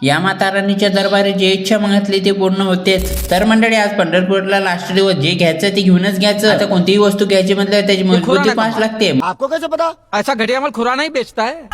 या माता राणीच्या दरबारी जे इच्छा मागितली ते पूर्ण होतेच। तर मंडळी आज पंढरपूरला लास्ट दिवस, जे घ्यायचं ते घेऊनच घ्यायचं। आता कोणतीही वस्तू घ्यायची म्हटलं त्याची मजबूती पास लागते। आपको कैसे पता? ऐसा घटिया माल खुराना ही बेचता है।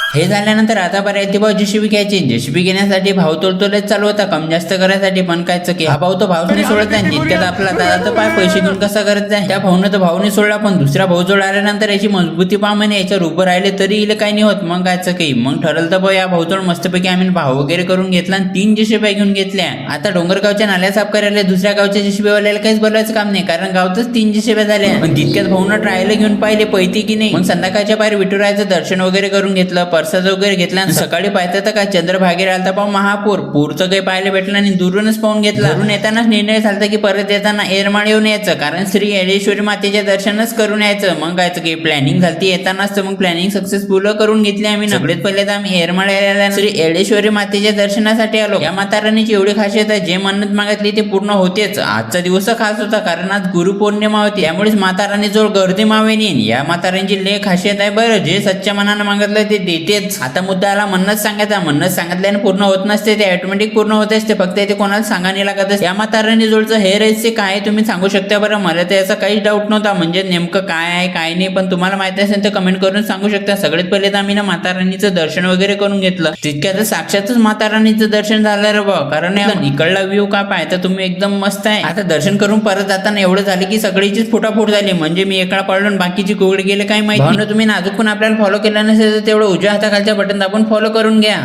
हे झाल्यानंतर आता पर्यंत भाऊ जेसीबी घ्यायची। जेसीबी घेण्यासाठी भाव तोलतोलच चालू होता, कमी जास्त करायसाठी। पण कायचं की हा भाऊ तो भाव नाही सोडत नाही, जितक्यात आपला दादा तर पाय पैसे घेऊन कसा करत जाय। त्या भाऊनं तर भाऊ नाही सोडला, पण दुसरा भाऊ जोड आल्यानंतर याची मजबूती पा म्हणे याच्यावर उभं राहिले तरी इले काही नाही होत। मग कायचं की मग ठरलं तर भाऊ या भाऊजोड मस्तपैकी आम्ही भाव वगैरे करून घेतला आणि 3 जेसीबी घेऊन घेतल्या। आता डोंगरगावच्या नाल्या साफ करायला दुसऱ्या गावच्या जेसीबी वाल्याला काहीच बोलायचं काम नाही, कारण गावतच 3 जेसीबी झाल्या। पण तितक्यात भाऊनं ट्रायल घेऊन पाहिले पैती की नाही। मग संध्याकाळच्या बाहेर विठुरायाचं दर्शन वगैरे करून घेतलं, प्रसाद वगैरे घेतला। सकाळी पाहता तर काय चंद्रभागेर आलता पाहू महापूर, पूरचं काही पाहायला भेटलं आणि दुरूनच पाहून घेतलं। घरून येतानाच निर्णय झाला की परत येताना येरमाळ येऊन यायचं, कारण श्री येडेश्वरी मातेचे दर्शनच करून यायचं। मग कायचं की प्लॅनिंग झाली येतानाच, तर मग प्लॅनिंग सक्सेसफुल करून घेतली आम्ही। सगळ्यात पहिले तर आम्ही येरमाळ यायला श्री येडेश्वरी मातेच्या दर्शनासाठी आलो। या माता राणीची एवढी खासियत आहे, जे मन्नत मागितली ते पूर्ण होतेच। आजचा दिवस खास होता, कारण आज गुरुपौर्णिमा होती, त्यामुळेच माता राणी जवळ गर्दी मावेनी। या माता राणीची लय खासियत आहे बरं, जे सच्च्या मनानं मागितलं ते देतेच। आता मुद्दाला मन्नत सांगायचा, मन्नत सांगितल्याने पूर्ण होत नसते, ते ऑटोमॅटिक पूर्ण होत असते, फक्त ते कोणाला सांगा नाही लागत। या माता राणी जोडचं हे रहस्य काय तुम्ही सांगू शकता बरं? मला तर याचा काहीच डाऊट नव्हता, म्हणजे नेमकं काय आहे काय नाही, पण तुम्हाला माहिती असेल तर कमेंट करून सांगू शकता। सगळ्यात पहिले तर आम्ही ना माता राणीचं दर्शन वगैरे करून घेतलं, तितक्यात साक्षातच माता राणीचं दर्शन झालं रे बा, कारण इकडला व्ह्यू काय पाहता तुम्ही एकदम मस्त आहे। आता दर्शन करून परत जाताना एवढं झालं की सगळीचीच फुटाफूट झाली, म्हणजे मी एकडा पडलो आणि बाकीची कोगडी गेले काही माहिती नाही। तुम्ही नाजूक पण आपल्याला फॉलो केला नसेल तर तेवढं उजव्या हाताखालच्या बटन दाबून फॉलो करून घ्या।